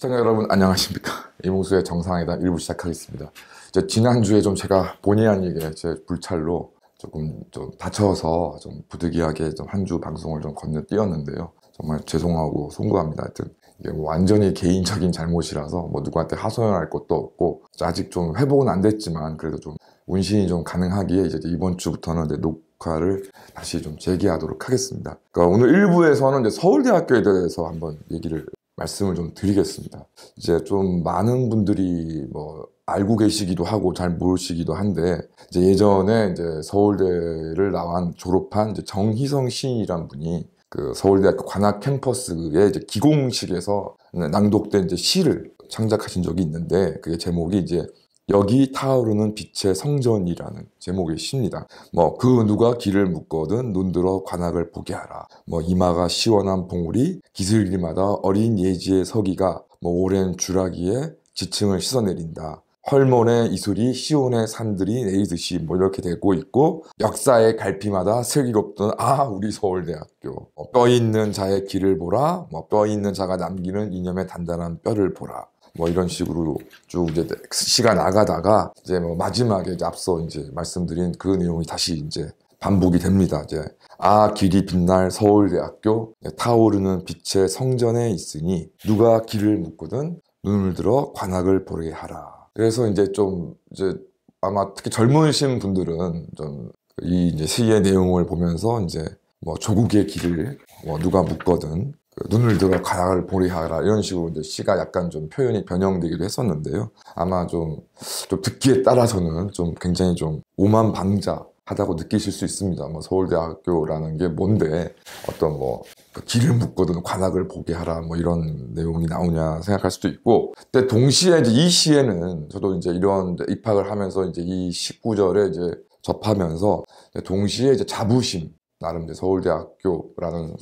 시청자 여러분 안녕하십니까. 이몽수의 정상회담 1부 시작하겠습니다. 이제 지난주에 좀 제가 본의 아니게 제 불찰로 조금 좀 다쳐서 좀 부득이하게 좀 한 주 방송을 좀 건너뛰었는데요. 정말 죄송하고 송구합니다. 하여튼 이게 뭐 완전히 개인적인 잘못이라서 뭐 누구한테 하소연할 것도 없고 아직 좀 회복은 안 됐지만 그래도 좀 운신이 좀 가능하기에 이제 이번 주부터는 이제 녹화를 다시 좀 재개하도록 하겠습니다. 그러니까 오늘 1부에서는 이제 서울대학교에 대해서 한번 말씀을 좀 드리겠습니다. 이제 좀 많은 분들이 뭐 알고 계시기도 하고 잘 모르시기도 한데 이제 예전에 이제 서울대를 졸업한 이제 정희성 시인이란 분이 그 서울대학교 관악 캠퍼스의 이제 기공식에서 낭독된 이제 시를 창작하신 적이 있는데 그게 제목이 이제 여기 타오르는 빛의 성전이라는 제목의 시입니다. 뭐 그 누가 길을 묻거든 눈들어 관악을 보게 하라. 뭐 이마가 시원한 봉우리 기슬기마다 어린 예지의 서기가 뭐 오랜 주라기에 지층을 씻어내린다. 헐몬의 이슬이 시온의 산들이 내리듯이 뭐 이렇게 되고 있고 역사의 갈피마다 슬기롭던 우리 서울대학교 뼈 있는 자의 길을 보라. 뭐 뼈 있는 자가 남기는 이념의 단단한 뼈를 보라. 뭐 이런 식으로 쭉 이제 시가 나가다가 이제 뭐 마지막에 이제 앞서 이제 말씀드린 그 내용이 다시 이제 반복이 됩니다. 이제 길이 빛날 서울대학교 타오르는 빛의 성전에 있으니 누가 길을 묻거든 눈을 들어 관악을 보게 하라. 그래서 이제 좀 이제 아마 특히 젊으신 분들은 좀 이 이제 시의 내용을 보면서 이제 뭐 조국의 길을 뭐 누가 묻거든 눈을 들어 관악을 보게 하라 이런 식으로 이제 시가 약간 좀 표현이 변형되기도 했었는데요. 아마 좀 듣기에 따라서는 좀 굉장히 좀 오만방자하다고 느끼실 수 있습니다. 뭐 서울대학교라는 게 뭔데 어떤 뭐 길을 묻거든 관악을 보게 하라 뭐 이런 내용이 나오냐 생각할 수도 있고, 근데 동시에 이제 이 시에는 저도 이제 이런 입학을 하면서 이제 이 19절에 이제 접하면서 동시에 이제 자부심, 나름 이제 서울대학교라는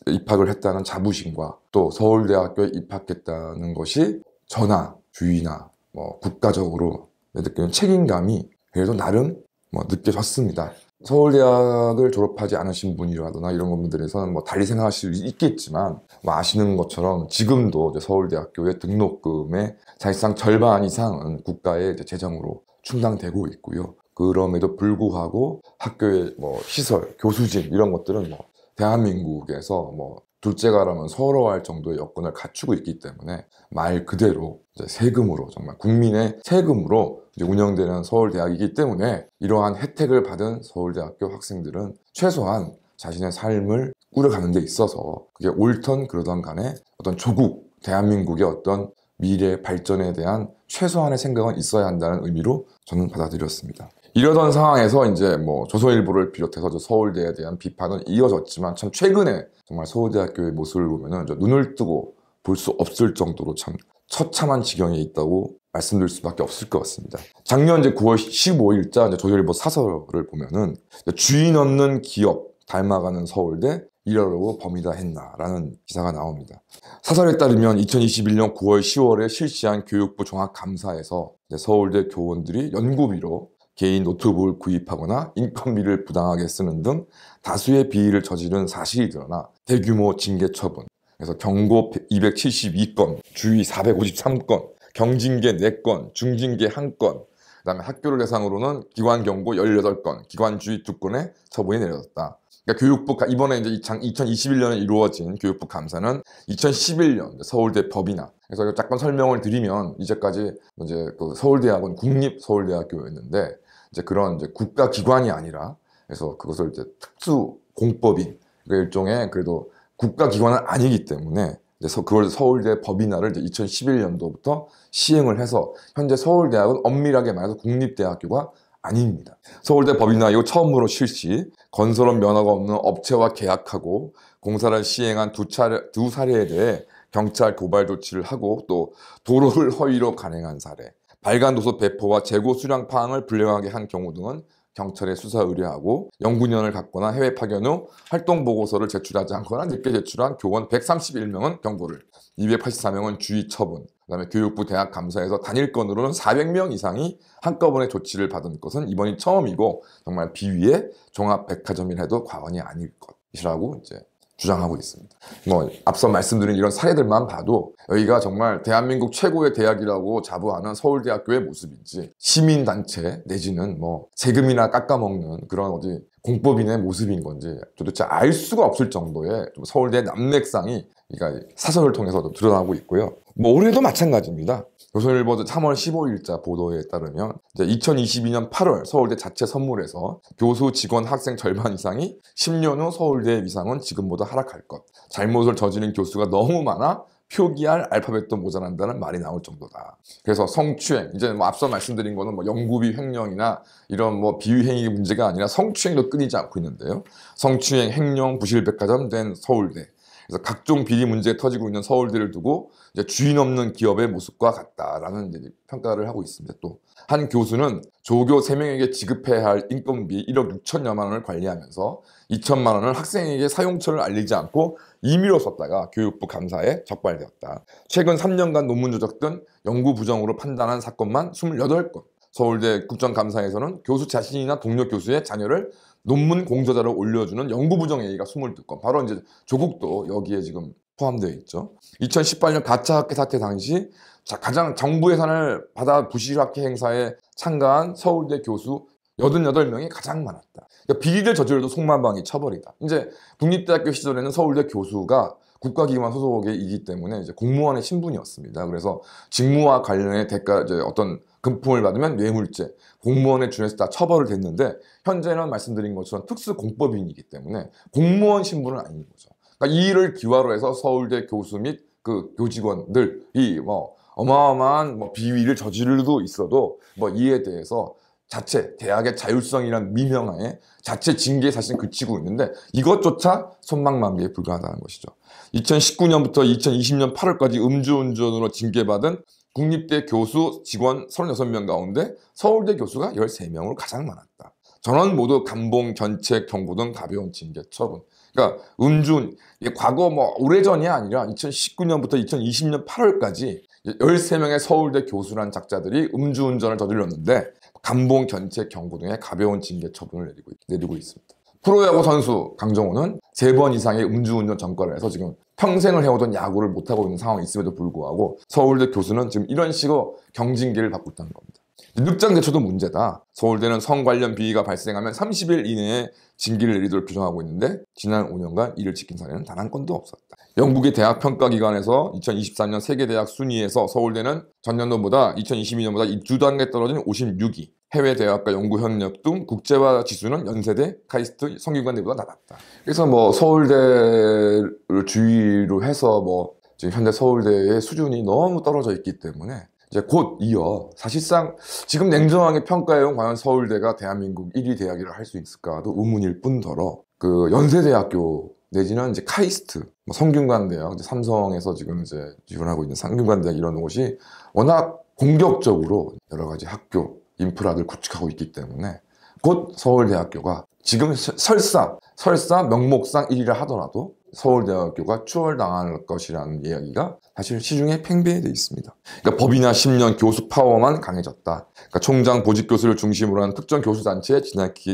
입학을 했다는 자부심과 또 서울대학교에 입학했다는 것이 저나 주위나 뭐 국가적으로 느끼는 책임감이 그래도 나름 뭐 느껴졌습니다. 서울대학을 졸업하지 않으신 분이라거나 이런 분들에서는 뭐 달리 생각하실 수 있겠지만 뭐 아시는 것처럼 지금도 이제 서울대학교의 등록금의 사실상 절반 이상은 국가의 이제 재정으로 충당되고 있고요. 그럼에도 불구하고 학교의 뭐 시설, 교수진 이런 것들은 뭐 대한민국에서 뭐 둘째가라면 서러워할 정도의 여건을 갖추고 있기 때문에 말 그대로 이제 세금으로, 정말 국민의 세금으로 이제 운영되는 서울대학이기 때문에 이러한 혜택을 받은 서울대학교 학생들은 최소한 자신의 삶을 꾸려가는 데 있어서 그게 옳던 그러던 간에 어떤 조국, 대한민국의 어떤 미래 발전에 대한 최소한의 생각은 있어야 한다는 의미로 저는 받아들였습니다. 이러던 상황에서 이제 뭐 조선일보를 비롯해서 서울대에 대한 비판은 이어졌지만 참 최근에 정말 서울대학교의 모습을 보면은 눈을 뜨고 볼 수 없을 정도로 참 처참한 지경에 있다고 말씀드릴 수밖에 없을 것 같습니다. 작년 이제 9월 15일자 이제 조선일보 사설을 보면은 주인 없는 기업 닮아가는 서울대 이러려고 범이다 했나라는 기사가 나옵니다. 사설에 따르면 2021년 9월 10월에 실시한 교육부 종합감사에서 서울대 교원들이 연구비로 개인 노트북을 구입하거나 인건비를 부당하게 쓰는 등 다수의 비리를 저지른 사실이 드러나 대규모 징계 처분, 그래서 경고 272건, 주의 453건, 경징계 4건, 중징계 1건, 그다음에 학교를 대상으로는 기관 경고 18건, 기관 주의 2건의 처분이 내려졌다. 그러니까 교육부 이번에 이제 2021년에 이루어진 교육부 감사는 2011년 서울대 법인화. 그래서 잠깐 설명을 드리면 이제까지 이제 그 서울대학은 국립서울대학교였는데 이제 그런 이제 국가기관이 아니라 그래서 그것을 이제 특수 공법인, 그러니까 일종의 그래도 국가기관은 아니기 때문에 그걸 서울대 법인화를 이제 2011년도부터 시행을 해서 현재 서울대학은 엄밀하게 말해서 국립대학교가 아닙니다. 서울대 법인화 이후 처음으로 실시, 건설업 면허가 없는 업체와 계약하고 공사를 시행한 두 사례에 대해 경찰 고발 조치를 하고 또 도로를 허위로 간행한 사례, 발간도서 배포와 재고 수량 파악을 불량하게 한 경우 등은 경찰에 수사 의뢰하고 연구년을 갖거나 해외 파견 후 활동 보고서를 제출하지 않거나 늦게 제출한 교원 131명은 경고를, 284명은 주의 처분, 그다음에 교육부 대학 감사에서 단일 건으로는 400명 이상이 한꺼번에 조치를 받은 것은 이번이 처음이고 정말 비위의 종합 백화점이라 해도 과언이 아닐 것이라고 이제 주장하고 있습니다. 뭐 앞서 말씀드린 이런 사례들만 봐도 여기가 정말 대한민국 최고의 대학이라고 자부하는 서울대학교의 모습인지 시민단체 내지는 뭐 세금이나 깎아먹는 그런 어디 공법인의 모습인 건지 도대체 알 수가 없을 정도의 좀 서울대 남맥상이 그러니까 사설을 통해서도 드러나고 있고요. 뭐 올해도 마찬가지입니다. 조선일보 3월 15일자 보도에 따르면 이제 2022년 8월 서울대 자체 선물에서 교수, 직원, 학생 절반 이상이 10년 후 서울대의 위상은 지금보다 하락할 것. 잘못을 저지른 교수가 너무 많아 표기할 알파벳도 모자란다는 말이 나올 정도다. 그래서 성추행, 이제 뭐 앞서 말씀드린 거는 뭐 연구비 횡령이나 이런 뭐 비위행위 문제가 아니라 성추행도 끊이지 않고 있는데요. 성추행, 횡령, 부실백화점 된 서울대. 그래서 각종 비리 문제에 터지고 있는 서울대를 두고 이제 주인 없는 기업의 모습과 같다라는 이제 평가를 하고 있습니다. 또 한 교수는 조교 3명에게 지급해야 할 인건비 1억 6천여만 원을 관리하면서 2천만 원을 학생에게 사용처를 알리지 않고 임의로 썼다가 교육부 감사에 적발되었다. 최근 3년간 논문 조작 등 연구 부정으로 판단한 사건만 28건. 서울대 국정감사에서는 교수 자신이나 동료 교수의 자녀를 논문 공저자로 올려주는 연구부정 행위가 22건. 바로 이제 조국도 여기에 지금 포함되어 있죠. 2018년 가짜 학회 사태 당시 가장 정부 예산을 받아 부실학회 행사에 참가한 서울대 교수 88명이 가장 많았다. 그러니까 비리를 저질러도 속만방이 처벌이다. 이제 국립대학교 시절에는 서울대 교수가 국가기관 소속이기 때문에 이제 공무원의 신분이었습니다. 그래서 직무와 관련해 대가 이제 어떤 금품을 받으면 뇌물죄, 공무원에 준해서 다 처벌을 됐는데 현재는 말씀드린 것처럼 특수공법인이기 때문에 공무원 신분은 아닌 거죠. 그러니까 이 일을 기화로 해서 서울대 교수 및 그 교직원들이 뭐 어마어마한 뭐 비위를 저지르도 있어도 뭐 이에 대해서 자체 대학의 자율성이란 미명하에 자체 징계에 사실 그치고 있는데 이것조차 손방망기에 불과하다는 것이죠. 2019년부터 2020년 8월까지 음주운전으로 징계받은 국립대 교수 직원 36명 가운데 서울대 교수가 13명으로 가장 많았다. 전원 모두 감봉, 견책, 경고 등 가벼운 징계 처분. 그러니까 음주운, 과거 뭐 오래전이 아니라 2019년부터 2020년 8월까지 13명의 서울대 교수란 작자들이 음주운전을 저질렀는데 감봉, 견책, 경고 등의 가벼운 징계 처분을 내리고 있습니다. 프로야구 선수 강정호는 3번 이상의 음주운전 전과를 해서 지금 평생을 해오던 야구를 못하고 있는 상황이 있음에도 불구하고 서울대 교수는 지금 이런 식으로 경징계를 받고 있다는 겁니다. 늑장 대처도 문제다. 서울대는 성 관련 비위가 발생하면 30일 이내에 징계를 내리도록 규정하고 있는데 지난 5년간 이를 지킨 사례는 단 한 건도 없었다. 영국의 대학평가기관에서 2024년 세계대학 순위에서 서울대는 전년도보다 2022년보다 2단계 떨어진 56위. 해외 대학과 연구 협력 등 국제화 지수는 연세대, 카이스트, 성균관대보다 낮았다. 그래서 뭐 서울대를 주위로 해서 뭐 지금 현재 서울대의 수준이 너무 떨어져 있기 때문에 이제 곧 이어 사실상 지금 냉정하게 평가해온 과연 서울대가 대한민국 1위 대학이라 할 수 있을까도 의문일 뿐더러 그 연세대학교 내지는 이제 카이스트, 뭐 성균관대학, 이제 삼성에서 지금 이제 지원하고 있는 성균관대학 이런 곳이 워낙 공격적으로 여러 가지 학교 인프라를 구축하고 있기 때문에 곧 서울대학교가 지금 설사 명목상 1위를 하더라도 서울대학교가 추월당할 것이라는 이야기가 사실 시중에 팽배해 있습니다. 그러니까 법이나 10년 교수 파워만 강해졌다. 그러니까 총장 보직 교수를 중심으로 한 특정 교수단체에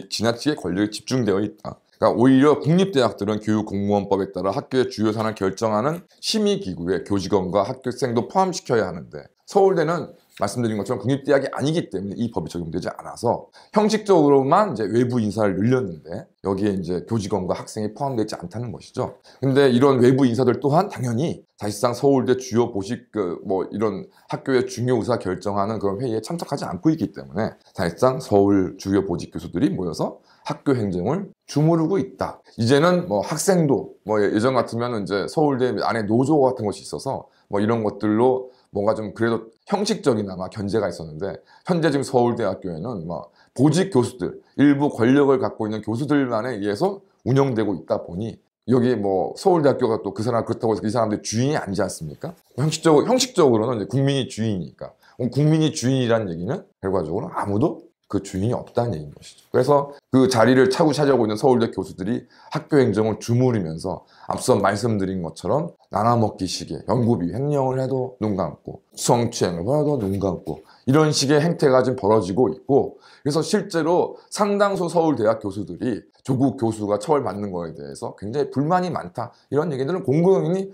지나치게 권력이 집중되어 있다. 그러니까 오히려 국립대학들은 교육공무원법에 따라 학교의 주요 사안을 결정하는 심의기구에 교직원과 학교생도 포함시켜야 하는데 서울대는 말씀드린 것처럼 국립대학이 아니기 때문에 이 법이 적용되지 않아서 형식적으로만 이제 외부 인사를 늘렸는데 여기에 이제 교직원과 학생이 포함되지 않다는 것이죠. 근데 이런 외부 인사들 또한 당연히 사실상 서울대 주요 보직 뭐 이런 학교의 중요 의사 결정하는 그런 회의에 참석하지 않고 있기 때문에 사실상 서울 주요 보직 교수들이 모여서 학교 행정을 주무르고 있다. 이제는 뭐 학생도 뭐 예전 같으면 이제 서울대 안에 노조 같은 것이 있어서 뭐 이런 것들로 뭔가 좀 그래도 형식적이나마 견제가 있었는데 현재 지금 서울대학교에는 뭐 보직 교수들, 일부 권력을 갖고 있는 교수들만에 의해서 운영되고 있다 보니 여기 뭐 서울대학교가 또 그 사람 그렇다고 해서 이 사람들 주인이 아니지 않습니까? 형식적으로는 이제 국민이 주인이니까. 국민이 주인이라는 얘기는 결과적으로 아무도 그 주인이 없다는 얘기인 것이죠. 그래서 그 자리를 차지하고 있는 서울대 교수들이 학교 행정을 주무르면서 앞서 말씀드린 것처럼 나눠먹기식의 연구비 횡령을 해도 눈 감고 성추행을 해도 눈 감고 이런 식의 행태가 지금 벌어지고 있고 그래서 실제로 상당수 서울대학 교수들이 조국 교수가 처벌받는 거에 대해서 굉장히 불만이 많다. 이런 얘기들은 공공연히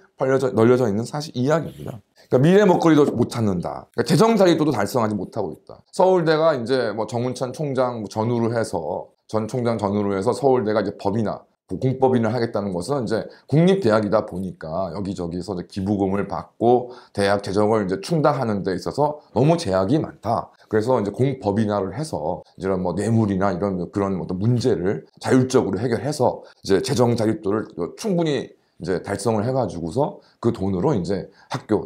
널려져 있는 사실 이야기입니다. 그러니까 미래 먹거리도 못 찾는다. 그러니까 재정 자립도도 달성하지 못하고 있다. 서울대가 이제 뭐 정운찬 총장 전후로 해서 전 총장 전후로 해서 서울대가 이제 법이나 공법인을 하겠다는 것은 이제 국립대학이다 보니까 여기저기서 이제 기부금을 받고 대학 재정을 이제 충당하는 데 있어서 너무 제약이 많다. 그래서 이제 공법인화를 해서 이런 뭐 뇌물이나 이런 그런 어떤 문제를 자율적으로 해결해서 이제 재정 자립도를 충분히 이제 달성을 해가지고서 그 돈으로 이제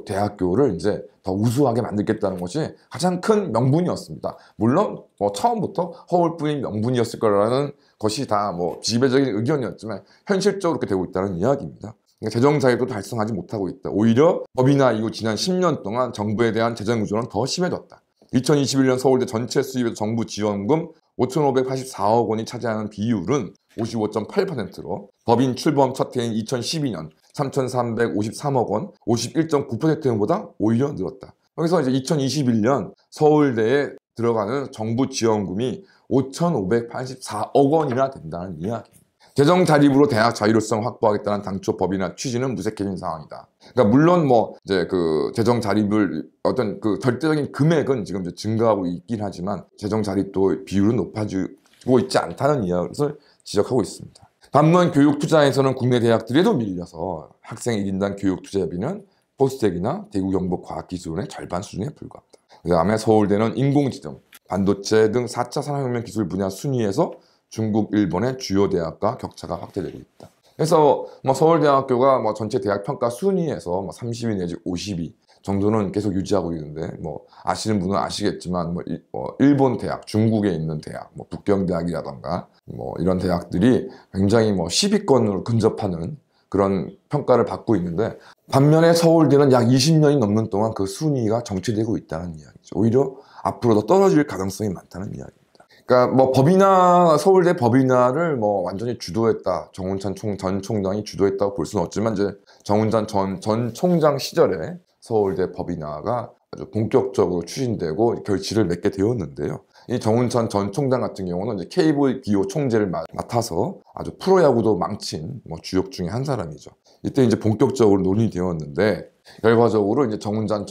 대학교를 이제 더 우수하게 만들겠다는 것이 가장 큰 명분이었습니다. 물론 뭐 처음부터 허울뿐인 명분이었을 거라는 것이 다 뭐 지배적인 의견이었지만 현실적으로 그렇게 되고 있다는 이야기입니다. 그러니까 재정 자유도 달성하지 못하고 있다. 오히려 법이나 이후 지난 10년 동안 정부에 대한 재정 의존은 더 심해졌다. 2021년 서울대 전체 수입에서 정부 지원금 5,584억 원이 차지하는 비율은 55.8%로 법인 출범 첫 해인 2012년 3,353억 원, 51.9%보다 오히려 늘었다. 여기서 이제 2021년 서울대에 들어가는 정부 지원금이 5,584억 원이나 된다는 이야기입니다. 재정 자립으로 대학 자율성 확보하겠다는 당초 법이나 취지는 무색해진 상황이다. 그러니까 물론 뭐 이제 그 재정 자립을 어떤 그 절대적인 금액은 지금 이제 증가하고 있긴 하지만 재정 자립도 비율은 높아지고 있지 않다는 이야기를 지적하고 있습니다. 반면 교육 투자에서는 국내 대학들에도 밀려서 학생 1인당 교육 투자비는 포스텍이나 대구경북과학기술원의 절반 수준에 불과합니다. 그 다음에 서울대는 인공지능, 반도체 등 4차 산업혁명 기술 분야 순위에서 중국, 일본의 주요 대학과 격차가 확대되고 있다. 그래서 뭐 서울대학교가 뭐 전체 대학 평가 순위에서 뭐 30위 내지 50위 정도는 계속 유지하고 있는데 뭐 아시는 분은 아시겠지만 뭐 일본 대학, 중국에 있는 대학, 뭐 북경대학이라던가 뭐 이런 대학들이 굉장히 뭐 10위권으로 근접하는 그런 평가를 받고 있는데 반면에 서울대는 약 20년이 넘는 동안 그 순위가 정체되고 있다는 이야기죠. 오히려 앞으로 더 떨어질 가능성이 많다는 이야기입니다. 그러니까 뭐 법인화, 서울대 법인화를 뭐 완전히 주도했다. 정운찬 전 총장이 주도했다고 볼 수는 없지만 이제 정운찬 전 총장 시절에 서울대 법인화가 아주 본격적으로 추진되고 결실을 맺게 되었는데요. 이 정운찬 전 총장 같은 경우는 이제 KBO 총재를 맡아서 아주 프로야구도 망친 뭐 주역 중에 한 사람이죠. 이때 이제 본격적으로 논의되었는데 결과적으로 이제 정운찬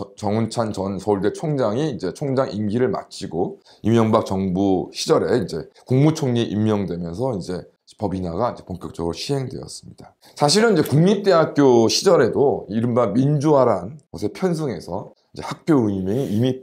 전 서울대 총장이 이제 총장 임기를 마치고 이명박 정부 시절에 이제 국무총리 임명되면서 이제 법인화가 이제 본격적으로 시행되었습니다. 사실은 이제 국립대학교 시절에도 이른바 민주화란 것에 편승해서 이제 학교 운영이 이미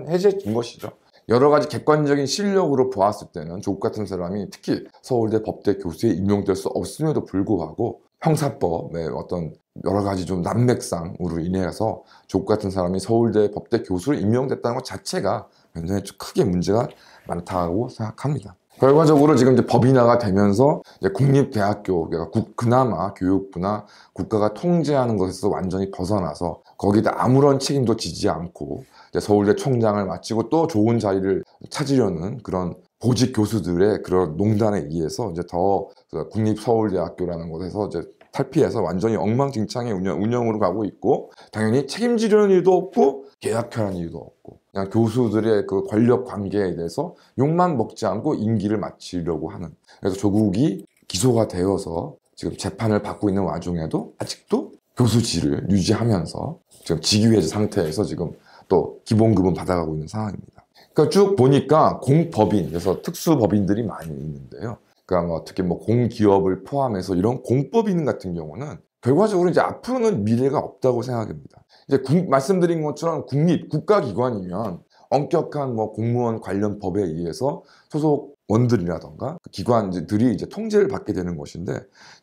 해제된 것이죠. 여러 가지 객관적인 실력으로 보았을 때는 조국 같은 사람이 특히 서울대 법대 교수에 임명될 수 없음에도 불구하고 형사법의 어떤 여러 가지 좀 난맥상으로 인해서 조국 같은 사람이 서울대 법대 교수로 임명됐다는 것 자체가 굉장히 크게 문제가 많다고 생각합니다. 결과적으로 지금 이제 법인화가 되면서 이제 국립대학교, 그러니까 그나마 교육부나 국가가 통제하는 것에서 완전히 벗어나서 거기다 아무런 책임도 지지 않고 이제 서울대 총장을 마치고 또 좋은 자리를 찾으려는 그런 보직 교수들의 그런 농단에 의해서 이제 더 국립서울대학교라는 곳에서 이제 탈피해서 완전히 엉망진창의 운영으로 가고 있고 당연히 책임지려는 일도 없고 계약하는 일도 없고 그냥 교수들의 그 권력 관계에 대해서 욕만 먹지 않고 임기를 마치려고 하는 그래서 조국이 기소가 되어서 지금 재판을 받고 있는 와중에도 아직도 교수직을 유지하면서 지금 직위해제 상태에서 지금 또 기본급은 받아가고 있는 상황입니다. 그러니까 쭉 보니까 공법인, 그래서 특수법인들이 많이 있는데요. 그러니까 뭐 특히 뭐 공기업을 포함해서 이런 공법인 같은 경우는 결과적으로 이제 앞으로는 미래가 없다고 생각합니다. 이제 말씀드린 것처럼 국가기관이면 엄격한 뭐 공무원 관련 법에 의해서 소속원들이라던가 기관들이 이제 통제를 받게 되는 것인데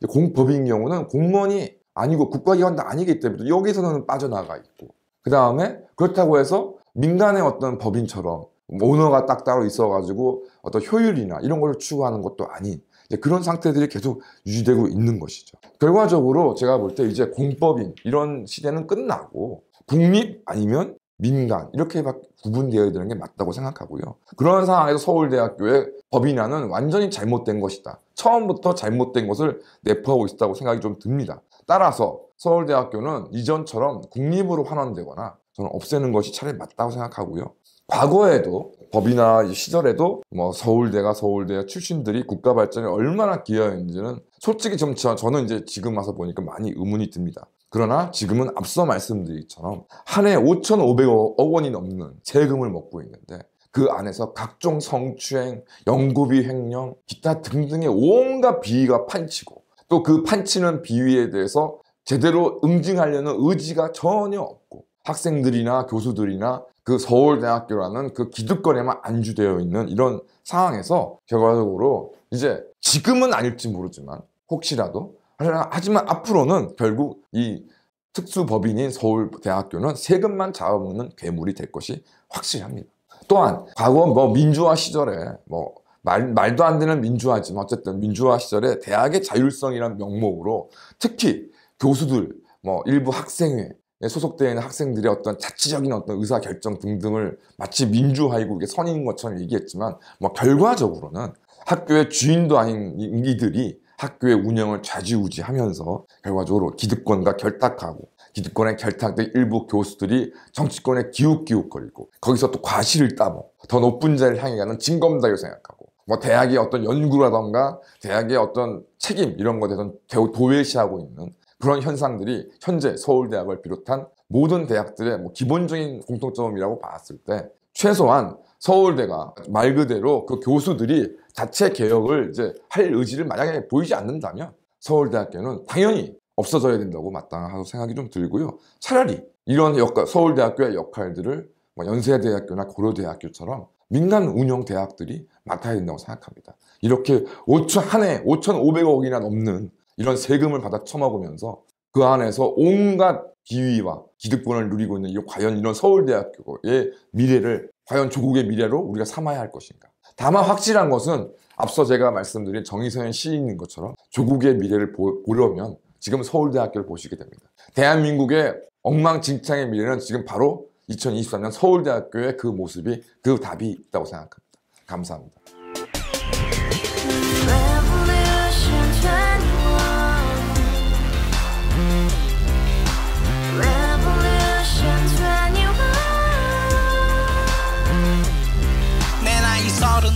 공법인 경우는 공무원이 아니고 국가기관도 아니기 때문에 여기서는 빠져나가 있고 그 다음에 그렇다고 해서 민간의 어떤 법인처럼 오너가 딱 따로 있어가지고 어떤 효율이나 이런 걸 추구하는 것도 아닌 그런 상태들이 계속 유지되고 있는 것이죠. 결과적으로 제가 볼 때 이제 공법인 이런 시대는 끝나고 국립 아니면 민간 이렇게 구분되어야 되는 게 맞다고 생각하고요. 그런 상황에서 서울대학교의 법인화는 완전히 잘못된 것이다. 처음부터 잘못된 것을 내포하고 있다고 생각이 좀 듭니다. 따라서 서울대학교는 이전처럼 국립으로 환원되거나 저는 없애는 것이 차라리 맞다고 생각하고요. 과거에도 법이나 시절에도 뭐 서울대 출신들이 국가 발전에 얼마나 기여했는지는 솔직히 저는 이제 지금 와서 보니까 많이 의문이 듭니다. 그러나 지금은 앞서 말씀드린 것처럼 한 해 5,500억 원이 넘는 세금을 먹고 있는데 그 안에서 각종 성추행, 연구비 횡령, 기타 등등의 온갖 비위가 판치고 또 그 판치는 비위에 대해서 제대로 응징하려는 의지가 전혀 없고 학생들이나 교수들이나 그 서울대학교라는 그 기득권에만 안주되어 있는 이런 상황에서 결과적으로 이제 지금은 아닐지 모르지만 혹시라도 하지만 앞으로는 결국 이 특수법인인 서울대학교는 세금만 잡아먹는 괴물이 될 것이 확실합니다. 또한 과거 뭐 민주화 시절에 뭐 말도 안 되는 민주화지만 어쨌든 민주화 시절에 대학의 자율성이라는 명목으로 특히 교수들 뭐 일부 학생회 소속되어 있는 학생들의 어떤 자치적인 어떤 의사결정 등등을 마치 민주화이국의 선임인 것처럼 얘기했지만 뭐 결과적으로는 학교의 주인도 아닌 이들이 학교의 운영을 좌지우지하면서 결과적으로 기득권과 결탁하고 기득권에 결탁된 일부 교수들이 정치권에 기웃기웃거리고 거기서 또 과실을 따먹고 더 높은 자리를 향해 가는 징검다리로 생각하고 뭐 대학의 어떤 연구라던가 대학의 어떤 책임 이런 것에 대해서 도외시하고 있는 그런 현상들이 현재 서울대학을 비롯한 모든 대학들의 뭐 기본적인 공통점이라고 봤을 때 최소한 서울대가 말 그대로 그 교수들이 자체 개혁을 이제 할 의지를 만약에 보이지 않는다면 서울대학교는 당연히 없어져야 된다고 마땅하다고 생각이 좀 들고요. 차라리 이런 서울대학교의 역할들을 뭐 연세대학교나 고려대학교처럼 민간 운영 대학들이 맡아야 된다고 생각합니다. 이렇게 한 해 5,500억이나 넘는 이런 세금을 받아 처먹으면서 그 안에서 온갖 비위와 기득권을 누리고 있는 과연 이런 서울대학교의 미래를 과연 조국의 미래로 우리가 삼아야 할 것인가. 다만 확실한 것은 앞서 제가 말씀드린 정의서현 시인인 것처럼 조국의 미래를 보려면 지금 서울대학교를 보시게 됩니다. 대한민국의 엉망진창의 미래는 지금 바로 2023년 서울대학교의 그 모습이 그 답이 있다고 생각합니다. 감사합니다.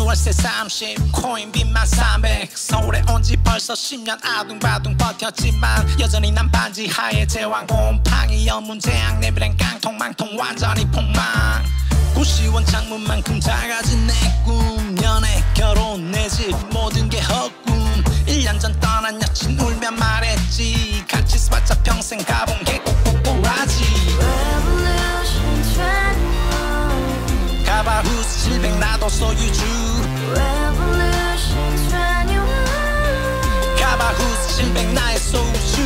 월세 30 코인빚만 300 서울에 온 지 벌써 10년 아둥바둥 버텼지만 여전히 난 반지 하에 제왕 곰팡이 연문제약 내비랭 깡통망통 완전히 폭망 고시원 창문만큼 작아진 내 꿈 연애 결혼 내 집 모든 게 헛꿈 1년 전 떠난 여친 울며 말했지 같이 써봤자 평생 가본 게 꼭꼭꼭라지 가바후스 700 나도 소유주 가바후스 700 나의 소주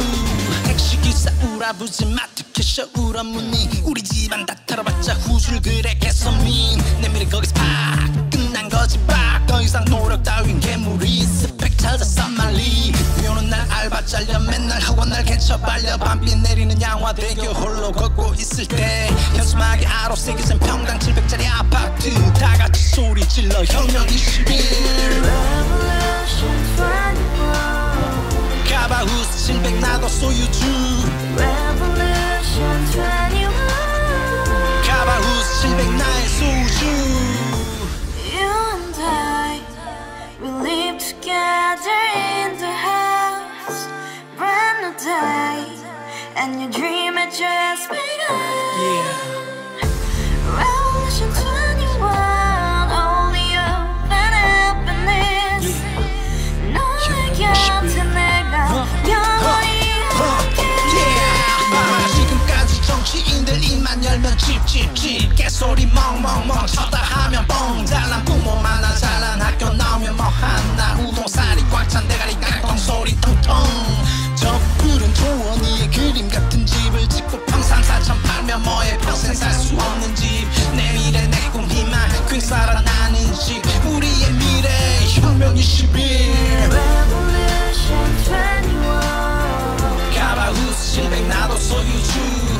택시기사 우라부지 마트캐셔 울어무니 우리 집안 다 털어봤자 후줄 그래 개선민 내 미래 거기서 팍 끝난 거지 팍 더 이상 노력 따윈 괴물이 스펙 찾아서 말리 비오는 날 알바 잘려 맨날 학원 날 개쳐 발려 밤비 내리는 양화대교 홀로 걷고 있을 때 현수막에 아로 새겨진 평당 700짜리 아파트 다같이 소리 질러 혁명 21 가바후스 700 나도 소유주 가바후스 700 나의 소주 We live together in the house, brand new day, and your dream had just begun. Revolution 21, only hope and happiness. 너의 곁에 내가 영원히 함께. 지금까지 정치인들 입만 열면 찝찝찝 개소리 멍멍멍 쳤다 하면 뻥 잘난 부모 만나 잘난 학교 나오면 뭐하나 우동살이 꽉 찬 대가리 깡통 소리 통통 저 푸른 조원이의 그림 같은 집을 짓고 평상사천 팔면 뭐해 평생 살 수 없는 집 내 미래 내 꿈 희망 퀵살아나는 집 우리의 미래 혁명 21 Revolution 21. 가바후스 700 나도 소유주